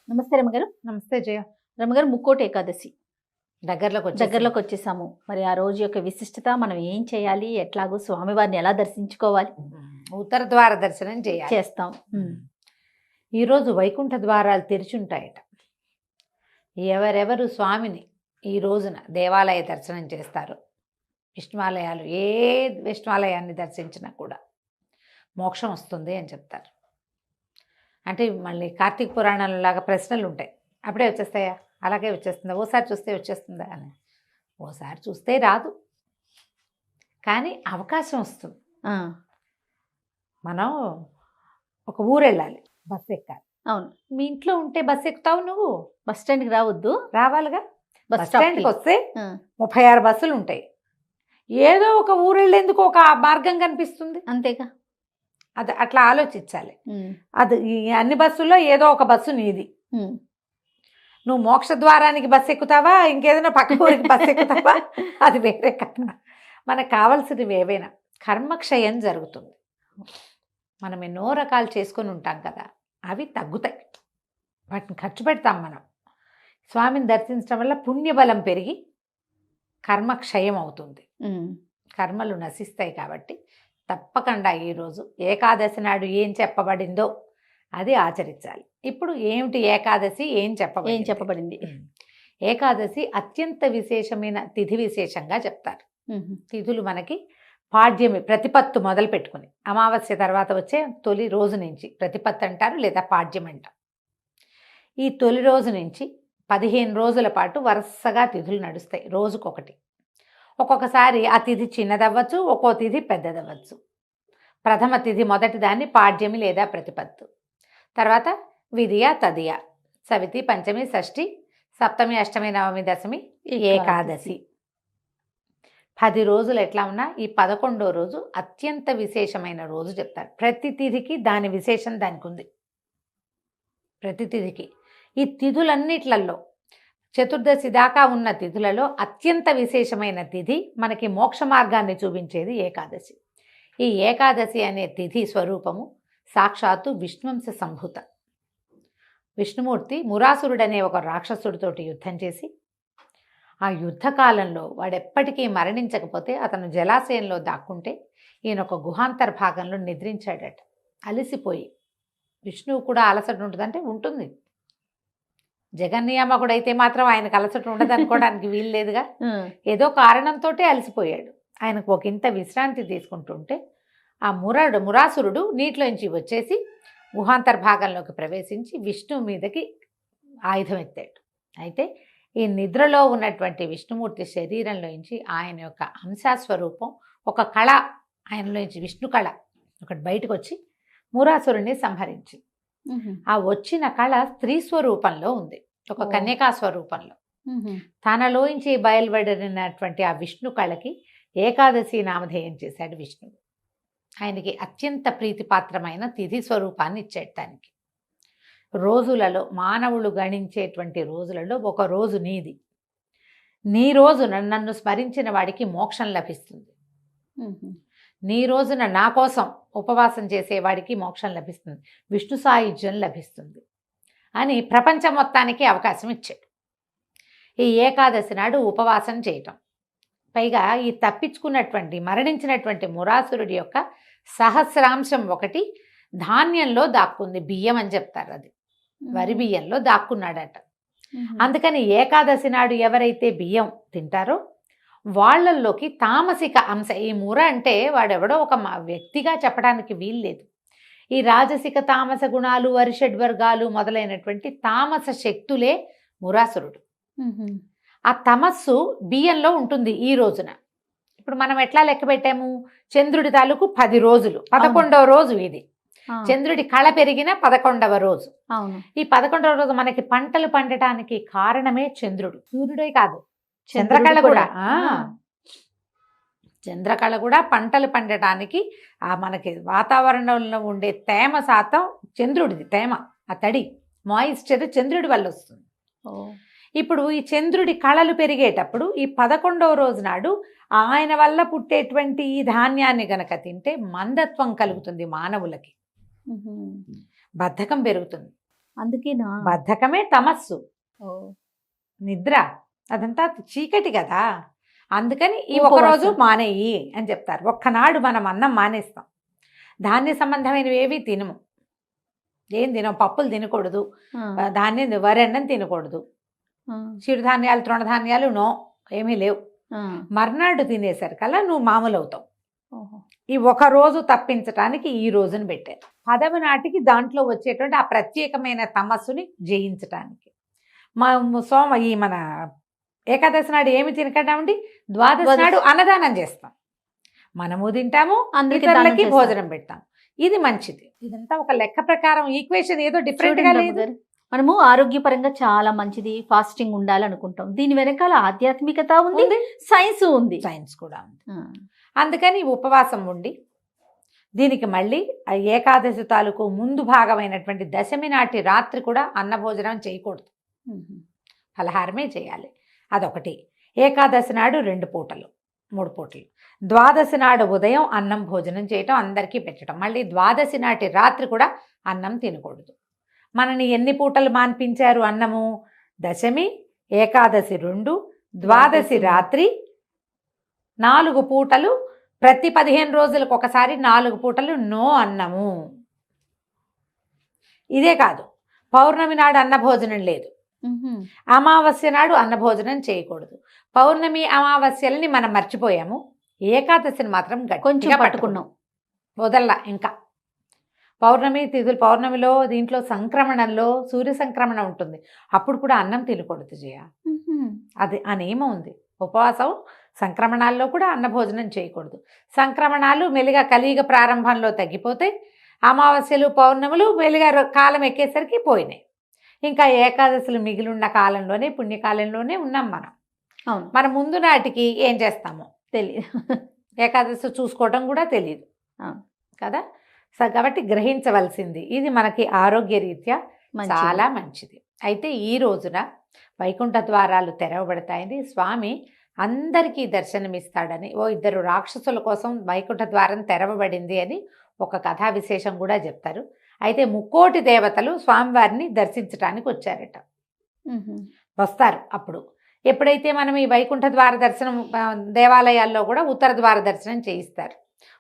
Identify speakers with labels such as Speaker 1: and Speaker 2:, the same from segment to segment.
Speaker 1: నమస్తే రమగారు.
Speaker 2: నమస్తే జయ.
Speaker 1: రమగారు, ముక్కోటి ఏకాదశి
Speaker 2: దగ్గరలోకి
Speaker 1: దగ్గరలోకి వచ్చేసాము. మరి ఆ రోజు యొక్క విశిష్టత, మనం ఏం చేయాలి, ఎట్లాగో స్వామివారిని ఎలా దర్శించుకోవాలి?
Speaker 2: ఉత్తర ద్వార దర్శనం
Speaker 1: చేస్తాం.
Speaker 2: ఈరోజు వైకుంఠ ద్వారాలు తెరిచుంటాయట. ఎవరెవరు స్వామిని ఈ రోజున దేవాలయ దర్శనం చేస్తారు, విష్ణువాలయాలు ఏ విష్ణువాలయాన్ని దర్శించినా కూడా మోక్షం వస్తుంది అని చెప్తారు. అంటే మళ్ళీ కార్తీక పురాణంలాగా ప్రశ్నలు ఉంటాయి, అప్పుడే వచ్చేస్తాయా, అలాగే వచ్చేస్తుందా, ఓసారి చూస్తే వచ్చేస్తుందా అని. ఓసారి చూస్తే రాదు, కానీ అవకాశం వస్తుంది. మనం ఒక ఊరు వెళ్ళాలి, బస్సు ఎక్కాలి.
Speaker 1: అవును,
Speaker 2: మీ ఇంట్లో ఉంటే బస్సు ఎక్కుతావు, నువ్వు
Speaker 1: బస్ స్టాండ్కి రావద్దు,
Speaker 2: రావాలిగా.
Speaker 1: బస్
Speaker 2: బస్ స్టాండ్కి వస్తే
Speaker 1: 36
Speaker 2: బస్సులు ఉంటాయి. ఏదో ఒక ఊరు వెళ్ళేందుకు ఒక మార్గం కనిపిస్తుంది,
Speaker 1: అంతేగా.
Speaker 2: అది అట్లా ఆలోచించాలి. అది అన్ని బస్సుల్లో ఏదో ఒక బస్సు నీది. నువ్వు మోక్ష ద్వారానికి బస్సు ఎక్కుతావా, ఇంకేదైనా పక్క ఊరికి బస్సు ఎక్కుతావా, అది వేరే కథ. మనకు కావాల్సినవి ఏవైనా. కర్మక్షయం జరుగుతుంది. మనం ఎన్నో రకాలు చేసుకొని ఉంటాం కదా, అవి తగ్గుతాయి, వాటిని ఖర్చు పెడతాం మనం. స్వామిని దర్శించడం వల్ల పుణ్యబలం పెరిగి కర్మక్షయం అవుతుంది, కర్మలు నశిస్తాయి. కాబట్టి తప్పకుండా ఈరోజు ఏకాదశి నాడు ఏం చెప్పబడిందో అది ఆచరించాలి. ఇప్పుడు ఏమిటి ఏకాదశి, ఏం చెప్పబడింది? ఏకాదశి అత్యంత విశేషమైన తిథి విశేషంగా చెప్తారు. తిథులు మనకి పాడ్యమి, ప్రతిపత్తు మొదలు పెట్టుకుని అమావాస్య తర్వాత వచ్చే తొలి రోజు నుంచి ప్రతిపత్తు అంటారు, లేదా పాడ్యం అంటారు. ఈ తొలి రోజు నుంచి 15 రోజుల పాటు వరుసగా తిథులు నడుస్తాయి, రోజుకొకటి. ఒక్కొక్కసారి ఆ తిథి చిన్నదవ్వచ్చు, ఒక్కో తిథి పెద్దదవ్వచ్చు. ప్రథమ తిథి మొదటి దాన్ని పాడ్యమి లేదా ప్రతిపత్తు, తర్వాత విధియ, తదియ, సవితి, పంచమి, షష్ఠి, సప్తమి, అష్టమి, నవమి, దశమి, ఏకాదశి. 10 రోజులు ఎట్లా ఉన్నా ఈ 11వ రోజు అత్యంత విశేషమైన రోజు చెప్తారు. ప్రతి తిథికి దాని విశేషం దానికి ఉంది. ప్రతి తిథికి ఈ తిథులన్నిట్లలో చతుర్దశి దాకా ఉన్న తిథులలో అత్యంత విశేషమైన తిథి, మనకి మోక్ష మార్గాన్ని చూపించేది ఏకాదశి. ఈ ఏకాదశి అనే తిథి స్వరూపము సాక్షాత్తు విష్ణువంశ సంభూత. విష్ణుమూర్తి మురాసురుడనే ఒక రాక్షసుడితోటి యుద్ధం చేసి, ఆ యుద్ధకాలంలో వాడెప్పటికీ మరణించకపోతే అతను జలాశయంలో దాక్కుంటే ఈయన ఒక గుహాంతర్భాగంలో నిద్రించాడట, అలసిపోయి. విష్ణువు కూడా అలసట ఉంటుందంటే ఉంటుంది, జగన్నియామకుడైతే మాత్రం ఆయనకు అలసట ఉండదు అనుకోవడానికి వీలు లేదుగా. ఏదో కారణంతో అలసిపోయాడు. ఆయనకు ఒక ఇంత విశ్రాంతి తీసుకుంటుంటే ఆ మురాసురుడు నీటిలోంచి వచ్చేసి గుహాంతర్భాగంలోకి ప్రవేశించి విష్ణువు మీదకి ఆయుధం ఎత్తాడు. అయితే ఈ నిద్రలో ఉన్నటువంటి విష్ణుమూర్తి శరీరంలోంచి ఆయన యొక్క అంశాస్వరూపం, ఒక కళ ఆయనలోంచి, విష్ణు కళ ఒకటి బయటకు వచ్చి మురాసురుణ్ణి సంహరించి, ఆ వచ్చిన కళ స్త్రీ స్వరూపంలో ఉంది, ఒక కన్యకా స్వరూపంలో. తనలోంచి బయలువడినటువంటి ఆ విష్ణు కళకి ఏకాదశి నామధేయం చేశాడు విష్ణువు. ఆయనకి అత్యంత ప్రీతిపాత్రమైన తిథి స్వరూపాన్ని ఇచ్చాడు. దానికి రోజులలో, మానవులు గణించేటువంటి రోజులలో ఒక రోజు నీది. నీ రోజున నన్ను స్మరించిన వాడికి మోక్షం లభిస్తుంది, నీ రోజున నా కోసం ఉపవాసం చేసేవాడికి మోక్షం లభిస్తుంది, విష్ణు సాయుధ్యం లభిస్తుంది అని ప్రపంచం మొత్తానికి అవకాశం ఇచ్చాడు. ఈ ఏకాదశి నాడు ఉపవాసం చేయటం, పైగా ఈ తప్పించుకున్నటువంటి, మరణించినటువంటి మురాసురుడి యొక్క సహస్రాంశం ఒకటి ధాన్యంలో దాక్కుంది, బియ్యం అని చెప్తారు, అది వరి బియ్యంలో దాక్కున్నాడట. అందుకని ఏకాదశి నాడు ఎవరైతే బియ్యం తింటారో వాళ్ళల్లోకి తామసిక అంశ, ఈ ముర అంటే వాడెవడో ఒక వ్యక్తిగా చెప్పడానికి వీల్లేదు. ఈ రాజసిక తామస గుణాలు, వరిషడ్వర్గాలు మొదలైనటువంటి తామస శక్తులే మురాసురుడు. ఆ తమస్సు బియ్యంలో ఉంటుంది ఈ రోజున. ఇప్పుడు మనం ఎట్లా లెక్క పెట్టాము, చంద్రుడి తాలూకు 10 రోజులు, 11వ రోజు ఇది. చంద్రుడి కళ పెరిగిన 11వ రోజు. ఈ 11వ రోజు మనకి పంటలు పండటానికి కారణమే చంద్రుడు, సూర్యుడే కాదు, చంద్రకళ కూడా. చంద్రకళ కూడా పంటలు పండటానికి మనకి వాతావరణంలో ఉండే తేమ శాతం చంద్రుడిది, తేమ, ఆ తడి, మాయిశ్చర్ చంద్రుడి వల్ల వస్తుంది. ఇప్పుడు ఈ చంద్రుడి కళలు పెరిగేటప్పుడు ఈ 11వ రోజు నాడు ఆయన వల్ల పుట్టేటువంటి ఈ ధాన్యాన్ని గనక తింటే మందత్వం కలుగుతుంది మానవులకి, బద్ధకం పెరుగుతుంది.
Speaker 1: అందుకేనా?
Speaker 2: బద్ధకమే తమస్సు,
Speaker 1: ఓ.
Speaker 2: నిద్ర అదంతా చీకటి కదా. అందుకని ఈ
Speaker 1: ఉపవాసం.
Speaker 2: ఒకరోజు మానేయి అని చెప్తారు. ఒక్కనాడు మనం అన్నం మానేస్తాం, ధాన్య సంబంధమైనవి ఏవి తినము, ఏం తినం, పప్పులు తినకూడదు,
Speaker 1: ఆ,
Speaker 2: ధాన్యం వరెన్నం తినకూడదు,
Speaker 1: ఆ,
Speaker 2: చిరుధాన్యాలు తృణధాన్యాలు నో, ఏమీ లేవు.
Speaker 1: ఆ.
Speaker 2: మర్నాడు తినేసరికల్లా నువ్వు మామూలు అవుతావు.
Speaker 1: ఓహో.
Speaker 2: ఈ ఒక రోజు తప్పించడానికి ఈ రోజును పెట్టారు. 10వ నాటికి దాంట్లో వచ్చేటువంటి ఆ ప్రత్యేకమైన తమస్సుని జయించటానికి మన ఏకాదశి నాడు ఏమి తినకండి, ద్వాదశి నాడు అన్నదానం చేస్తాం, మనము తింటాము,
Speaker 1: అందరికీ
Speaker 2: ఇతరులకి
Speaker 1: దానం చేస్తాం.
Speaker 2: భోజనం పెడతాం. ఇది మంచిది. ఇదంతా ఒక లెక్క ప్రకారం ఈక్వేషన్ ఏదో డిఫరెంట్ గా
Speaker 1: చూడండి
Speaker 2: లేదు.
Speaker 1: అమ్మగారు, మనము ఆరోగ్యపరంగా చాలా మంచిది ఫాస్టింగ్ ఉండాలనుకుంటాం, దీని వెనకాల ఆధ్యాత్మికత ఉంది,
Speaker 2: ఉంది,
Speaker 1: సైన్స్ ఉంది.
Speaker 2: సైన్స్ కూడా ఉంది.
Speaker 1: ఆ,
Speaker 2: అందుకని ఉపవాసం ఉండి దీనికి మళ్ళీ ఆ ఏకాదశి తాలూకు ముందు భాగమైనటువంటి దశమి నాటి రాత్రి కూడా అన్నభోజనం చేయకూడదు,
Speaker 1: ఉహు.
Speaker 2: ఫలహారమే చేయాలి. అదొకటి. ఏకాదశి నాడు 2 పూటలు 3 పూటలు, ద్వాదశి నాడు ఉదయం అన్నం భోజనం చేయటం, అందరికీ పెట్టడం. మళ్ళీ ద్వాదశి నాటి రాత్రి కూడా అన్నం తినకూడదు. మనని ఎన్ని పూటలు మాన్పించారు అన్నము? దశమి, ఏకాదశి 2, ద్వాదశి రాత్రి 4 పూటలు, ప్రతి 15 రోజులకు ఒకసారి 4 పూటలు నో అన్నము. ఇదే కాదు, పౌర్ణమి నాడు అన్నభోజనం లేదు,
Speaker 1: ఉహు.
Speaker 2: అమావాస్య నాడు అన్నభోజనం చేయకూడదు. పౌర్ణమి అమావాస్యల్ని మనం మర్చిపోయాము, ఏకాదశిని మాత్రం
Speaker 1: కొంచెం
Speaker 2: గట్టిగా
Speaker 1: పట్టుకున్నాం.
Speaker 2: వదల్లా. ఇంకా పౌర్ణమి తిథులు, పౌర్ణమిలో దీంట్లో సంక్రమణంలో సూర్య సంక్రమణ ఉంటుంది, అప్పుడు కూడా అన్నం తినకూడదు జయ.
Speaker 1: ఉహు.
Speaker 2: అది ఆ నియమం ఉంది. ఉపవాసం సంక్రమణాల్లో కూడా అన్నభోజనం చేయకూడదు. సంక్రమణాలు మెల్లిగా కలియుగ ప్రారంభంలో తగ్గిపోతే, అమావాస్యలు పౌర్ణములు మెల్లిగా కాలం ఎక్కేసరికి పోయినాయి. ఇంకా ఏకాదశులు మిగిలిన్న కాలంలోనే, పుణ్యకాలంలోనే ఉన్నాం మనం.
Speaker 1: అవును,
Speaker 2: మన ముందు నాటికి ఏం చేస్తామో
Speaker 1: తెలియదు.
Speaker 2: ఏకాదశి చూసుకోవడం కూడా తెలియదు
Speaker 1: అవును.
Speaker 2: కదా. కాబట్టి గ్రహించవలసింది ఇది మనకి ఆరోగ్యరీత్యా
Speaker 1: మంచిది.
Speaker 2: చాలా మంచిది. అయితే ఈ రోజున వైకుంఠ ద్వారాలు తెరవబడతాయని, స్వామి అందరికీ దర్శనమిస్తాడని, 2 రాక్షసుల కోసం వైకుంఠ ద్వారం తెరవబడింది అని ఒక కథా విశేషం కూడా చెప్తారు. అయితే 3,000,000 దేవతలు స్వామివారిని దర్శించడానికి వచ్చారట,
Speaker 1: ఉహు.
Speaker 2: వస్తారు. అప్పుడు ఎప్పుడైతే మనం ఈ వైకుంఠ ద్వార దర్శనం, దేవాలయాల్లో కూడా ఉత్తర ద్వార దర్శనం చేయిస్తారు.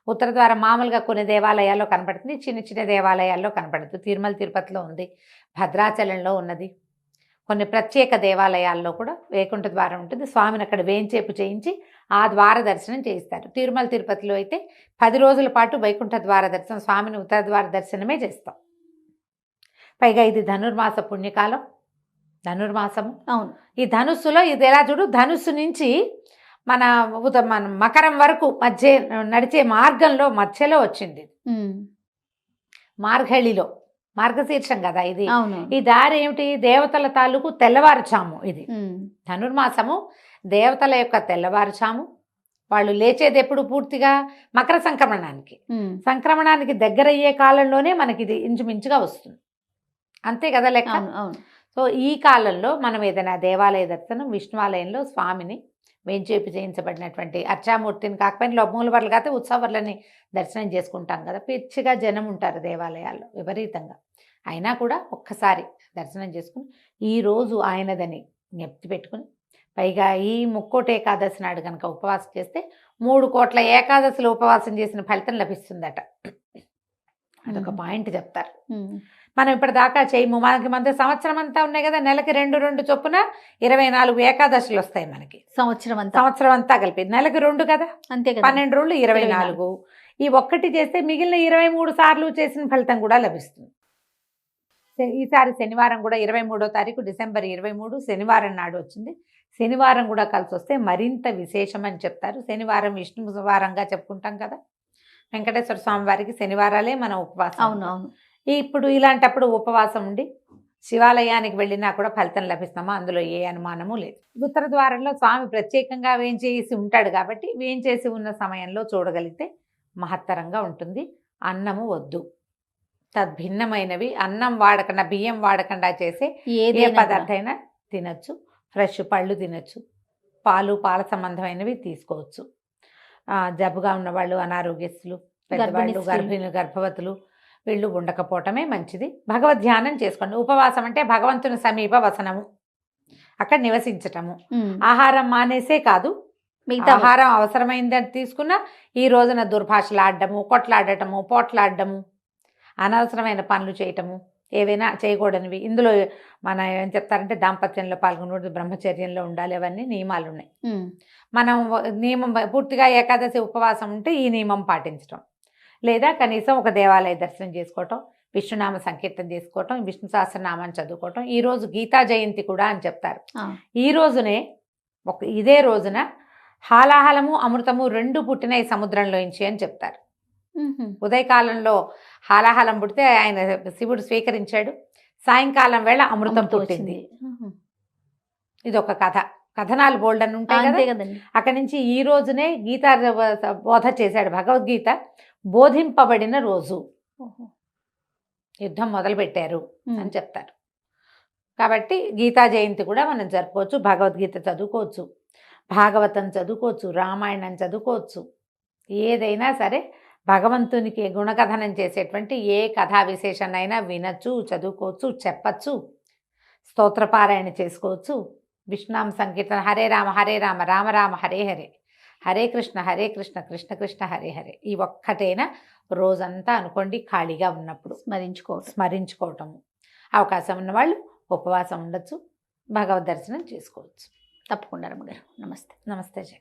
Speaker 2: ఉత్తర ద్వారం మామూలుగా కొన్ని దేవాలయాల్లో కనపడుతుంది, చిన్న చిన్న దేవాలయాల్లో కనపడుతుంది. తిరుమల తిరుపతిలో ఉంది, భద్రాచలంలో ఉన్నది, కొన్ని ప్రత్యేక దేవాలయాల్లో కూడా వైకుంఠ ద్వారం ఉంటుంది. స్వామిని అక్కడ వేంచేపు చేయించి ఆ ద్వార దర్శనం చేయిస్తారు. తిరుమల తిరుపతిలో అయితే 10 రోజుల పాటు వైకుంఠ ద్వార దర్శనం, స్వామిని ఉత్తర ద్వార దర్శనమే చేస్తాం. పైగా ఇది ధనుర్మాస పుణ్యకాలం, ధనుర్మాసము.
Speaker 1: అవును.
Speaker 2: ఈ ధనుస్సులో ఇది ఎలా చూడు, ధనుస్సు నుంచి మన మకరం వరకు మధ్య నడిచే మార్గంలో మధ్యలో వచ్చింది.
Speaker 1: ఉమ్.
Speaker 2: మార్గళిలో, మార్గశీర్షం కదా ఇది.
Speaker 1: అవును.
Speaker 2: ఈ దారి ఏమిటి? దేవతల తాలూకు తెల్లవారుచాము. ఇది
Speaker 1: ఉమ్.
Speaker 2: ధనుర్మాసము, దేవతల యొక్క తెల్లవారుచాము. వాళ్ళు లేచేది ఎప్పుడు? పూర్తిగా మకర సంక్రమణానికి.
Speaker 1: ఉమ్.
Speaker 2: సంక్రమణానికి దగ్గరయ్యే కాలంలోనే మనకి ఇది ఇంచుమించుగా వస్తుంది, అంతే కదా లెక్క.
Speaker 1: అవును. అవును.
Speaker 2: సో ఈ కాలంలో మనం ఏదైనా దేవాలయ దర్శనం, విష్ణువాలయంలో స్వామిని వేంచేపు చేయించబడినటువంటి అర్చామూర్తిని కాకపోయినా మూలవర్లు కాకపోతే ఉత్సవర్లని దర్శనం చేసుకుంటాం కదా. పిచ్చిగా జనం ఉంటారు దేవాలయాల్లో విపరీతంగా, అయినా కూడా ఒక్కసారి దర్శనం చేసుకుని ఈరోజు ఆయనదని జ్ఞప్తి పెట్టుకుని, పైగా ఈ 3,000,000 ఏకాదశి నాడు కనుక ఉపవాసం చేస్తే 3,000,000 ఏకాదశులు ఉపవాసం చేసిన ఫలితం లభిస్తుందట. అదొక పాయింట్ చెప్తారు.
Speaker 1: ఉమ్.
Speaker 2: మనం ఇప్పటిదాకా చేయము, మనకి మంది సంవత్సరం అంతా ఉన్నాయి కదా, నెలకి 2 చొప్పున 24 ఏకాదశులు వస్తాయి మనకి.
Speaker 1: సంవత్సరం అంతా,
Speaker 2: సంవత్సరం అంతా కలిపి నెలకి 2 కదా,
Speaker 1: అంతే కదా.
Speaker 2: 12 రోజులు 24. ఈ ఒక్కటి చేస్తే మిగిలిన 23 సార్లు చేసిన ఫలితం కూడా లభిస్తుంది. ఈసారి శనివారం కూడా 23వ తారీఖు డిసెంబర్ 23 శనివారం నాడు వచ్చింది. శనివారం కూడా కలిసి వస్తే మరింత విశేషం అని చెప్తారు. శనివారం విష్ణు వారంగా చెప్పుకుంటాం కదా, వెంకటేశ్వర స్వామి వారికి శనివారాలే మన ఉపవాసం.
Speaker 1: అవును. అవును.
Speaker 2: ఇప్పుడు ఇలాంటప్పుడు ఉపవాసం ఉండి శివాలయానికి వెళ్ళినా కూడా ఫలితం లభిస్తామా, అందులో ఏ అనుమానము లేదు. ఉత్తర ద్వారంలో స్వామి ప్రత్యేకంగా వేంచేసి ఉంటాడు కాబట్టి వేంచేసి ఉన్న సమయంలో చూడగలిగితే మహత్తరంగా ఉంటుంది. అన్నము వద్దు, తద్భిన్నమైనవి అన్నం వాడకుండా, బియ్యం వాడకుండా చేసే ఏ
Speaker 1: ఏదైనా
Speaker 2: పదార్థమైనా తినచ్చు. ఫ్రెష్ పళ్ళు తినచ్చు, పాల సంబంధమైనవి తీసుకోవచ్చు. జబ్బుగా ఉన్నవాళ్ళు, అనారోగ్యస్తులు, పెద్దవాళ్ళు,
Speaker 1: గర్భిణీ స్త్రీలు.
Speaker 2: గర్భవతులు, వీళ్ళు ఉండకపోవటమే మంచిది. భగవద్ ధ్యానం చేసుకోండి. ఉపవాసం అంటే భగవంతుని సమీప వసనము, అక్కడ నివసించటము. ఆహారం మానేసే కాదు,
Speaker 1: మిగతా
Speaker 2: ఆహారం అవసరమైందని తీసుకున్నా ఈ రోజున దుర్భాషలాడటము, కొట్లాడటము, పోట్లాడటము, అనవసరమైన పనులు చేయటము, ఏవైనా చేయకూడనివి. ఇందులో మన ఏం చెప్తారంటే దాంపత్యంలో పాల్గొనకూడదు, బ్రహ్మచర్యంలో ఉండాలి, అవన్నీ నియమాలు ఉన్నాయి. మనం నియమం పూర్తిగా ఏకాదశి ఉపవాసం ఉంటే ఈ నియమం పాటించటం, లేదా కనీసం ఒక దేవాలయ దర్శనం చేసుకోవటం, విష్ణునామ సంకీర్తన చేసుకోవటం, విష్ణు సహస్రనామాన్ని చదువుకోవటం. ఈరోజు గీతా జయంతి కూడా అని చెప్తారు. ఈ రోజునే ఇదే రోజున హాలాహలము అమృతము రెండు పుట్టిన ఈ సముద్రంలోంచి అని చెప్తారు. ఉదయకాలంలో హాలాహలం పుడితే ఆయన శివుడు స్వీకరించాడు, సాయంకాలం వేళ అమృతం పుట్టింది. ఇది ఒక కథ. కథనాలు బోల్డ్ అని ఉంటాయి కదా. అక్కడి నుంచి ఈ రోజునే గీతా బోధ చేశాడు. భగవద్గీత బోధింపబడిన రోజు, యుద్ధం మొదలుపెట్టారు అని చెప్తారు. కాబట్టి గీతా జయంతి కూడా మనం జరుపుకోవచ్చు. భగవద్గీత చదువుకోవచ్చు, భాగవతం చదువుకోవచ్చు, రామాయణం చదువుకోవచ్చు. ఏదైనా సరే భగవంతునికి గుణకథనం చేసేటువంటి ఏ కథా విశేషాన్నైనా వినచ్చు, చదువుకోవచ్చు, చెప్పచ్చు, స్తోత్రపారాయణ చేసుకోవచ్చు, విష్ణునామ సంకీర్తన, హరే రామ రామ రామ హరే హరే, హరే కృష్ణ కృష్ణ కృష్ణ హరే హరే. ఈ ఒక్కటైనా రోజంతా అనుకోండి, ఖాళీగా ఉన్నప్పుడు స్మరించుకోవటము. అవకాశం ఉన్నవాళ్ళు ఉపవాసం ఉండొచ్చు, భగవద్ దర్శనం చేసుకోవచ్చు.
Speaker 1: తప్పకుండా రమ్మగారు. నమస్తే.
Speaker 2: నమస్తే జయ.